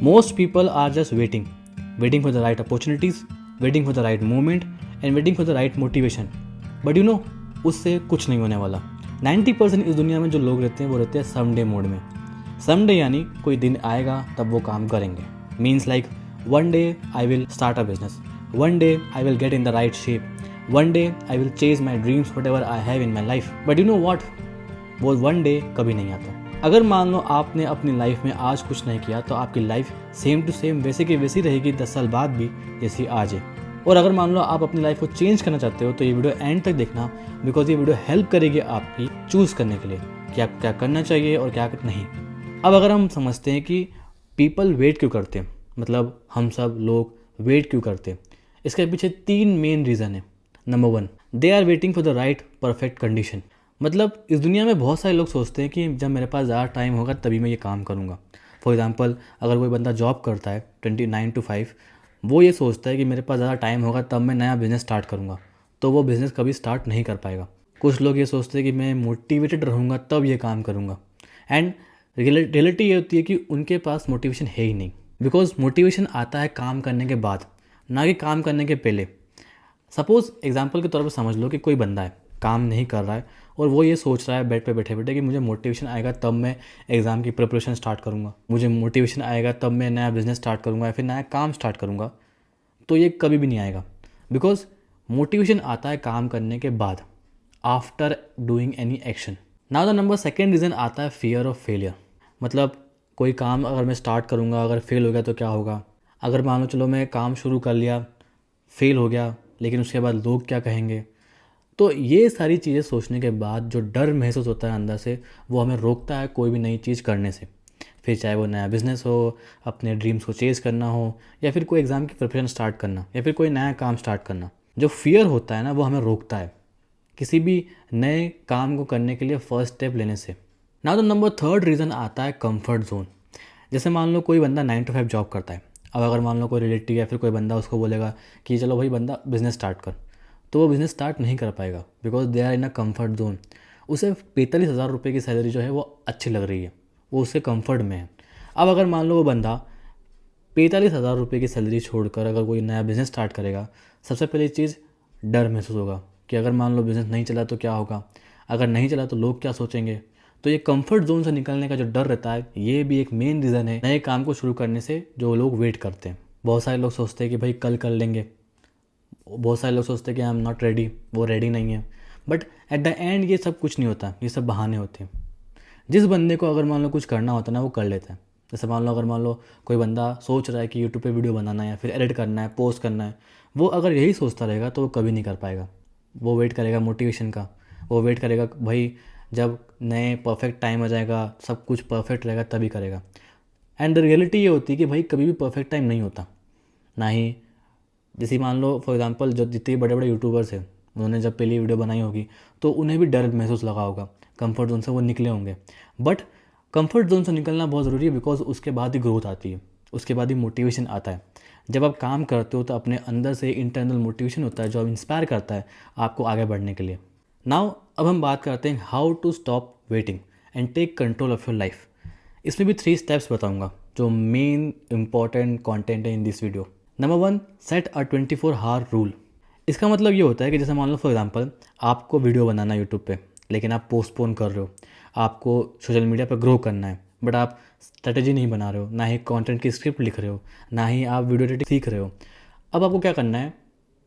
Most people are just waiting for the right opportunities, waiting for the right moment and waiting for the right motivation. But you know, उससे कुछ नहीं होने वाला. 90% इस दुनिया में जो लोग रहते हैं वो रहते हैं समडे मोड में. समडे यानी कोई दिन आएगा तब वो काम करेंगे. Means like one day I will start a business. One day I will get in the right shape. One day I will chase my dreams whatever I have in my life. But you know what? वो one day कभी नहीं आता. अगर मान लो आपने अपनी life में आज कुछ नहीं किया तो आपकी लाइफ सेम टू सेम वैसे की वैसी रहेगी 10 साल बाद भी जैसी आज है. और अगर मान लो आप अपनी लाइफ को चेंज करना चाहते हो तो ये वीडियो एंड तक देखना, बिकॉज ये वीडियो हेल्प करेगी आपकी चूज़ करने के लिए कि आप क्या करना चाहिए और क्या नहीं. अब अगर हम समझते हैं कि पीपल वेट क्यों करते हैं, मतलब हम सब लोग वेट क्यों करते हैं, इसके पीछे 3 मेन रीज़न है. Number 1, they are waiting for the right perfect condition. मतलब इस दुनिया में बहुत सारे लोग सोचते हैं कि जब मेरे पास ज़्यादा टाइम होगा तभी मैं ये काम करूँगा. फॉर एग्जांपल, अगर कोई बंदा जॉब करता है 29 to 5, वो ये सोचता है कि मेरे पास ज़्यादा टाइम होगा तब मैं नया बिज़नेस स्टार्ट करूँगा, तो वो बिज़नेस कभी स्टार्ट नहीं कर पाएगा. कुछ लोग ये सोचते हैं कि मैं मोटिवेटेड रहूँगा तब ये काम करूँगा. एंड रियलिटी ये होती है कि उनके पास मोटिवेशन है ही नहीं, बिकॉज मोटिवेशन आता है काम करने के बाद, ना कि काम करने के पहले. सपोज़ एग्जांपल के तौर पर समझ लो कि कोई बंदा है, काम नहीं कर रहा है और वो ये सोच रहा है बेड पे बैठे बैठे कि मुझे मोटिवेशन आएगा तब मैं एग्ज़ाम की प्रिपरेशन स्टार्ट करूँगा, मुझे मोटिवेशन आएगा तब मैं नया बिज़नेस स्टार्ट करूँगा या फिर नया काम स्टार्ट करूँगा. तो ये कभी भी नहीं आएगा, बिकॉज मोटिवेशन आता है काम करने के बाद, after doing any action. Now the number second reason आता है फियर ऑफ फेलियर. मतलब कोई काम अगर मैं स्टार्ट करूँगा, अगर फेल हो गया तो क्या होगा. अगर मान लो चलो मैं काम शुरू कर लिया, फेल हो गया, लेकिन उसके बाद लोग क्या कहेंगे. तो ये सारी चीज़ें सोचने के बाद जो डर महसूस होता है अंदर से, वो हमें रोकता है कोई भी नई चीज़ करने से. फिर चाहे वो नया बिज़नेस हो, अपने ड्रीम्स को चेज़ करना हो, या फिर कोई एग्ज़ाम की प्रिपरेशन स्टार्ट करना, या फिर कोई नया काम स्टार्ट करना. जो फियर होता है ना, वो हमें रोकता है किसी भी नए काम को करने के लिए फर्स्ट स्टेप लेने से. Now the number third reason आता है कंफर्ट जोन. जैसे मान लो कोई बंदा 9 to 5 जॉब करता है. अब अगर मान लो कोई रिलेटिव या फिर कोई बंदा उसको बोलेगा कि चलो भाई बंदा बिज़नेस स्टार्ट कर, तो वो बिज़नेस स्टार्ट नहीं कर पाएगा, because they are in a comfort zone. उसे 45,000 रुपये की सैलरी जो है वो अच्छी लग रही है, वो उसके कम्फर्ट में है. अब अगर मान लो वो बंदा 45,000 रुपये की सैलरी छोड़कर अगर कोई नया बिज़नेस स्टार्ट करेगा, सबसे पहली चीज़ डर महसूस होगा कि अगर मान लो बिज़नेस नहीं चला तो क्या होगा, अगर नहीं चला तो लोग क्या सोचेंगे. तो ये कंफर्ट जोन से निकलने का जो डर रहता है, ये भी एक मेन रीज़न है नए काम को शुरू करने से जो लोग वेट करते हैं. बहुत सारे लोग सोचते हैं कि भाई कल कर लेंगे, बहुत सारे लोग सोचते हैं कि आई एम नॉट रेडी, वो रेडी नहीं है. बट एट द एंड ये सब कुछ नहीं होता, ये सब बहाने होते हैं. जिस बंदे को अगर मान लो कुछ करना होता है ना, वो कर लेता है. जैसे मान लो अगर मान लो कोई बंदा सोच रहा है कि यूट्यूब पे वीडियो बनाना है या फिर एडिट करना है, पोस्ट करना है, वो अगर यही सोचता रहेगा तो वो कभी नहीं कर पाएगा. वो वेट करेगा मोटिवेशन का, वो वेट करेगा भाई जब नए परफेक्ट टाइम आ जाएगा, सब कुछ परफेक्ट रहेगा तभी करेगा. एंड द रियलिटी ये होती है कि भाई कभी भी परफेक्ट टाइम नहीं होता. ना ही जैसे मान लो फॉर एग्जांपल जो जितने बड़े बड़े यूट्यूबर्स हैं, उन्होंने जब पहली वीडियो बनाई होगी तो उन्हें भी डर महसूस लगा होगा, कंफर्ट जोन से वो निकले होंगे. बट कंफर्ट जोन से निकलना बहुत ज़रूरी है, बिकॉज उसके बाद ही ग्रोथ आती है, उसके बाद ही मोटिवेशन आता है. जब आप काम करते हो तो अपने अंदर से इंटरनल मोटिवेशन होता है जो इंस्पायर करता है आपको आगे बढ़ने के लिए. नाउ अब हम बात करते हैं how to stop waiting and take control of your life. इसमें भी 3 स्टेप्स बताऊंगा जो मेन इंपॉर्टेंट कंटेंट है in this video. Number 1, set a 24 hour rule. इसका मतलब ये होता है कि जैसे मान लो फॉर एग्जांपल आपको वीडियो बनाना है यूट्यूब पे, लेकिन आप पोस्टपोन कर रहे हो. आपको सोशल मीडिया पर ग्रो करना है, बट आप स्ट्रेटेजी नहीं बना रहे हो, ना ही कंटेंट की स्क्रिप्ट लिख रहे हो, ना ही आप वीडियो एडिटिंग सीख रहे हो. अब आपको क्या करना है,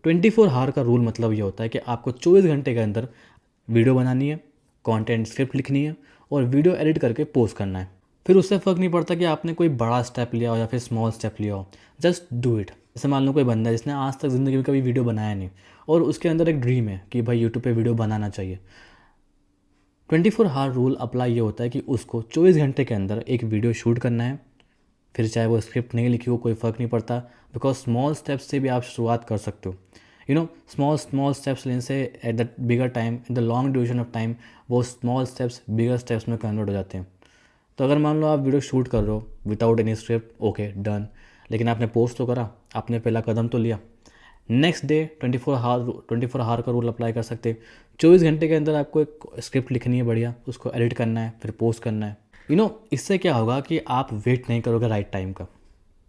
24 आवर का रूल मतलब ये होता है कि आपको 24 घंटे के अंदर वीडियो बनानी है, कंटेंट स्क्रिप्ट लिखनी है और वीडियो एडिट करके पोस्ट करना है. फिर उससे फ़र्क नहीं पड़ता कि आपने कोई बड़ा स्टेप लिया हो या फिर स्मॉल स्टेप लिया हो, जस्ट डू इट. जैसे मान लो कोई बंदा है जिसने आज तक ज़िंदगी में कभी वीडियो बनाया नहीं और उसके अंदर एक ड्रीम है कि भाई यूट्यूब पे वीडियो बनाना चाहिए. 24 आवर रूल अप्लाई ये होता है कि उसको 24 घंटे के अंदर एक वीडियो शूट करना है. फिर चाहे वो स्क्रिप्ट नहीं लिखी हो, कोई फ़र्क नहीं पड़ता, बिकॉज स्मॉल स्टेप्स से भी आप शुरुआत कर सकते हो. स्मॉल स्टेप्स लेने से at the bigger time, in the long duration of time, वो स्मॉल स्टेप्स बिगर स्टेप्स में कन्वर्ट हो जाते हैं. तो अगर मान लो आप वीडियो शूट कर रहे हो without any script, okay done, लेकिन आपने पोस्ट तो करा, आपने पहला कदम तो लिया. नेक्स्ट डे 24 आवर का रूल अप्लाई कर सकते. 24 घंटे के अंदर आपको एक स्क्रिप्ट लिखनी है बढ़िया, उसको एडिट करना है, फिर पोस्ट करना है. इससे क्या होगा कि आप वेट नहीं करोगे राइट टाइम का.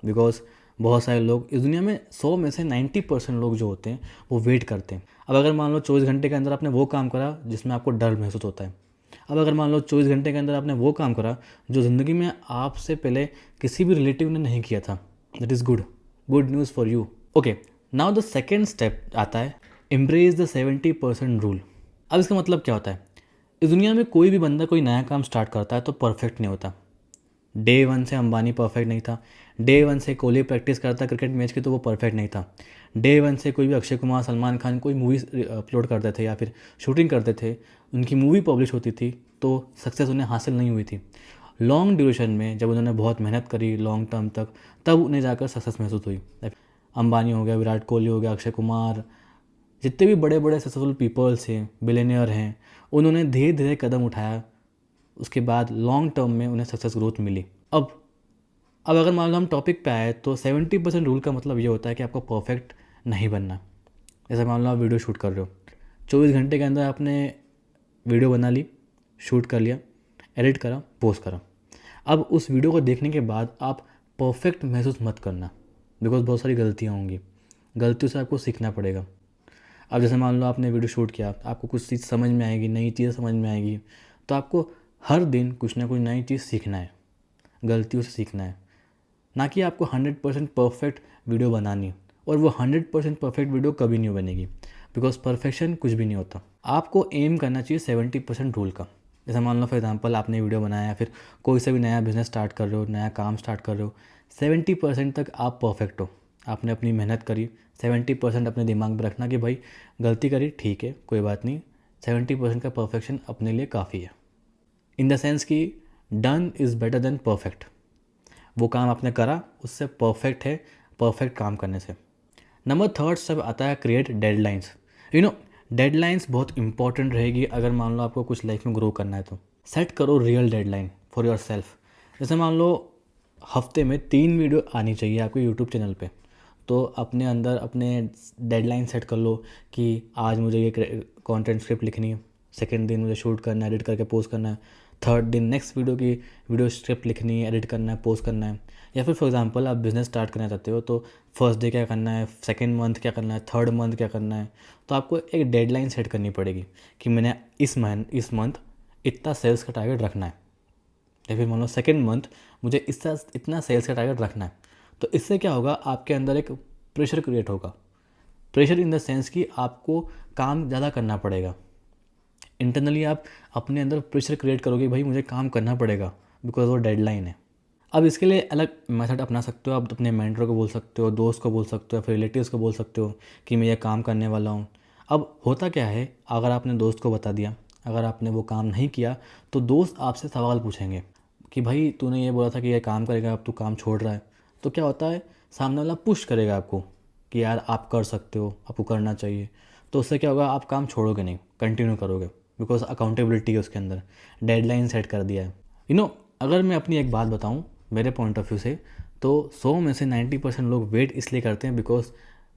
बिकॉज बहुत सारे लोग इस दुनिया में 100 में से 90% लोग जो होते हैं वो वेट करते हैं। अब अगर मान लो 24 घंटे के अंदर आपने वो काम करा जिसमें आपको डर महसूस होता है, अब अगर मान लो 24 घंटे के अंदर आपने वो काम करा जो ज़िंदगी में आपसे पहले किसी भी रिलेटिव ने नहीं किया था, that is good news for you. Okay, now the second step आता है एम्ब्रेस द 70% रूल। अब इसका मतलब क्या होता है? इस दुनिया में कोई भी बंदा कोई नया काम स्टार्ट करता है तो परफेक्ट नहीं होता। डे वन से अंबानी परफेक्ट नहीं था, डे वन से कोहली प्रैक्टिस करता क्रिकेट मैच की तो वो परफेक्ट नहीं था, डे वन से कोई भी अक्षय कुमार सलमान खान कोई मूवी अपलोड करते थे या फिर शूटिंग करते थे, उनकी मूवी पब्लिश होती थी तो सक्सेस उन्हें हासिल नहीं हुई थी। लॉन्ग ड्यूरेशन में जब उन्होंने बहुत मेहनत करी लॉन्ग टर्म तक, तब उन्हें जाकर सक्सेस महसूस हुई। अंबानी हो गया, विराट कोहली हो गया, अक्षय कुमार, जितने भी बड़े बड़े सक्सेसफुल पीपल्स हैं, बिलियनियर हैं, उन्होंने धीरे धीरे कदम उठाया, उसके बाद लॉन्ग टर्म में उन्हें सक्सेस ग्रोथ मिली। अब अगर मान लो हम टॉपिक पे आए तो 70% रूल का मतलब ये होता है कि आपको परफेक्ट नहीं बनना। जैसे मान लो आप वीडियो शूट कर रहे हो, 24 घंटे के अंदर आपने वीडियो बना ली, शूट कर लिया, एडिट करा, पोस्ट करा। अब उस वीडियो को देखने के बाद आप परफेक्ट महसूस मत करना, बिकॉज बहुत सारी गलतियाँ होंगी, गलतियों से आपको सीखना पड़ेगा। अब जैसे मान लो आपने वीडियो शूट किया, आपको कुछ चीज़ समझ में आएगी, नई चीज़ें समझ में आएगी, तो आपको हर दिन कुछ ना कुछ नई चीज़ सीखना है, गलतियों से सीखना है, ना कि आपको 100% परफेक्ट वीडियो बनानी है। और वो 100% परफेक्ट वीडियो कभी नहीं बनेगी, बिकॉज परफेक्शन कुछ भी नहीं होता। आपको एम करना चाहिए 70% रूल का। जैसे मान लो फॉर एग्जांपल आपने वीडियो बनाया या फिर कोई सा भी नया बिजनेस स्टार्ट कर रहे हो, नया काम स्टार्ट कर रहे हो, 70% तक आप परफेक्ट हो, आपने अपनी मेहनत करी। 70% अपने दिमाग में रखना कि भाई गलती करी, ठीक है, कोई बात नहीं, 70% का परफेक्शन अपने लिए काफ़ी है। इन द सेंस कि done is better than perfect. वो काम आपने करा उससे परफेक्ट है परफेक्ट काम करने से। नंबर थर्ड स्टेप आता है क्रिएट डेडलाइंस। डेडलाइंस बहुत इंपॉर्टेंट रहेगी अगर मान लो आपको कुछ लाइफ में ग्रो करना है तो। सेट करो real deadline for your self. जैसे मान लो हफ्ते में 3 वीडियो आनी चाहिए आपके यूट्यूब चैनल पे, तो अपने अंदर अपने डेडलाइन सेट कर लो कि आज मुझे ये कंटेंट स्क्रिप्ट लिखनी है, सेकेंड दिन मुझे शूट करना है, एडिट करके पोस्ट करना है, थर्ड दिन नेक्स्ट वीडियो की वीडियो स्क्रिप्ट लिखनी है, एडिट करना है, पोस्ट करना है। या फिर फॉर एग्जांपल आप बिज़नेस स्टार्ट करना चाहते हो तो फर्स्ट डे क्या करना है, सेकेंड मंथ क्या करना है, थर्ड मंथ क्या करना है। तो आपको एक डेडलाइन सेट करनी पड़ेगी कि मैंने इस मंथ इतना सेल्स का टारगेट रखना है, या फिर मान लो सेकेंड मंथ मुझे इतना सेल्स का टारगेट रखना है। तो इससे क्या होगा, आपके अंदर एक प्रेशर क्रिएट होगा। प्रेशर इन द सेंस कि आपको काम ज़्यादा करना पड़ेगा। इंटरनली आप अपने अंदर प्रेशर क्रिएट करोगे, भाई मुझे काम करना पड़ेगा बिकॉज वो डेडलाइन है। अब इसके लिए अलग मेथड अपना सकते हो, आप अपने मेंटर को बोल सकते हो, दोस्त को बोल सकते हो, फिर रिलेटिव्स को बोल सकते हो कि मैं ये काम करने वाला हूँ। अब होता क्या है, अगर आपने दोस्त को बता दिया, अगर आपने वो काम नहीं किया तो दोस्त आपसे सवाल पूछेंगे कि भाई तूने ये बोला था कि ये काम करेगा, अब तू काम छोड़ रहा है। तो क्या होता है, सामने वाला पुश करेगा आपको कि यार आप कर सकते हो, आपको करना चाहिए। तो उससे क्या होगा, आप काम छोड़ोगे नहीं, कंटिन्यू करोगे, बिकॉज अकाउंटेबिलिटी है उसके अंदर, डेडलाइन सेट कर दिया है। अगर मैं अपनी एक बात बताऊँ मेरे पॉइंट ऑफ व्यू से, तो 100 में से 90% लोग वेट इसलिए करते हैं बिकॉज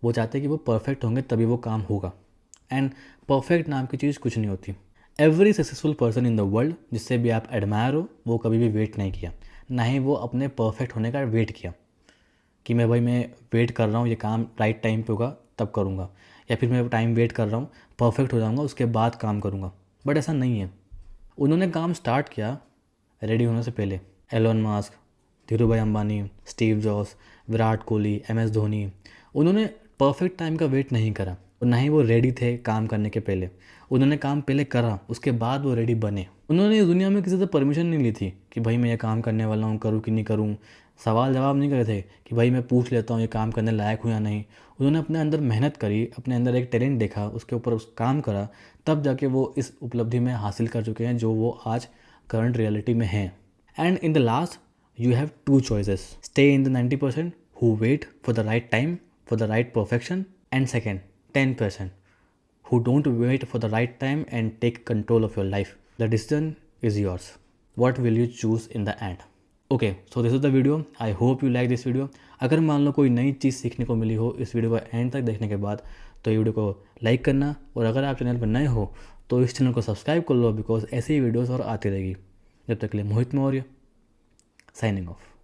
वो चाहते हैं कि वो परफेक्ट होंगे तभी वो काम होगा। एंड परफेक्ट नाम की चीज़ कुछ नहीं होती। Every successful person in the world जिससे भी आप एडमायर हो, वो कभी भी वेट नहीं किया, ना ही वो अपने परफेक्ट होने का वेट किया कि मैं वेट कर रहा हूँ ये काम राइट टाइम पे होगा तब करूँगा, या फिर मैं टाइम वेट कर रहा हूँ परफेक्ट हो जाऊँगा उसके बाद काम करूँगा। बट ऐसा नहीं है। उन्होंने काम स्टार्ट किया रेडी होने से पहले। एलोन मास्क, धीरू भाई Ambani, Steve jobs, Virat Kohli, MS Dhoni, उन्होंने परफेक्ट टाइम का वेट नहीं करा और ना ही वो रेडी थे काम करने के पहले। उन्होंने काम पहले करा, उसके बाद वो रेडी बने। उन्होंने इस दुनिया में किसी से परमिशन नहीं ली थी कि भाई मैं ये काम करने वाला हूँ, करूँ कि नहीं करूँ। सवाल जवाब नहीं करे थे कि भाई मैं पूछ लेता हूँ ये काम करने लायक हूँ या नहीं। उन्होंने अपने अंदर मेहनत करी, अपने अंदर एक टैलेंट देखा, उसके ऊपर उस काम करा, तब जाके वो इस उपलब्धि में हासिल कर चुके हैं जो वो आज करंट रियलिटी में हैं। And in the last you have 2 choices: stay in the 90% who wait for the right time, for the right perfection, and second 10% who don't wait for the right time and take control of your life. The decision is yours. What will you choose in the end? Okay, so this is the video. I hope you like this video. अगर मान लो कोई नई चीज़ सीखने को मिली हो इस video को and तक देखने के बाद, तो ये वीडियो को लाइक करना, और अगर आप चैनल पर नए हो तो इस चैनल को सब्सक्राइब कर लो, बिकॉज ऐसे ही वीडियोस और आती रहेगी। जब तक के लिए मोहित मौर्य, signing off.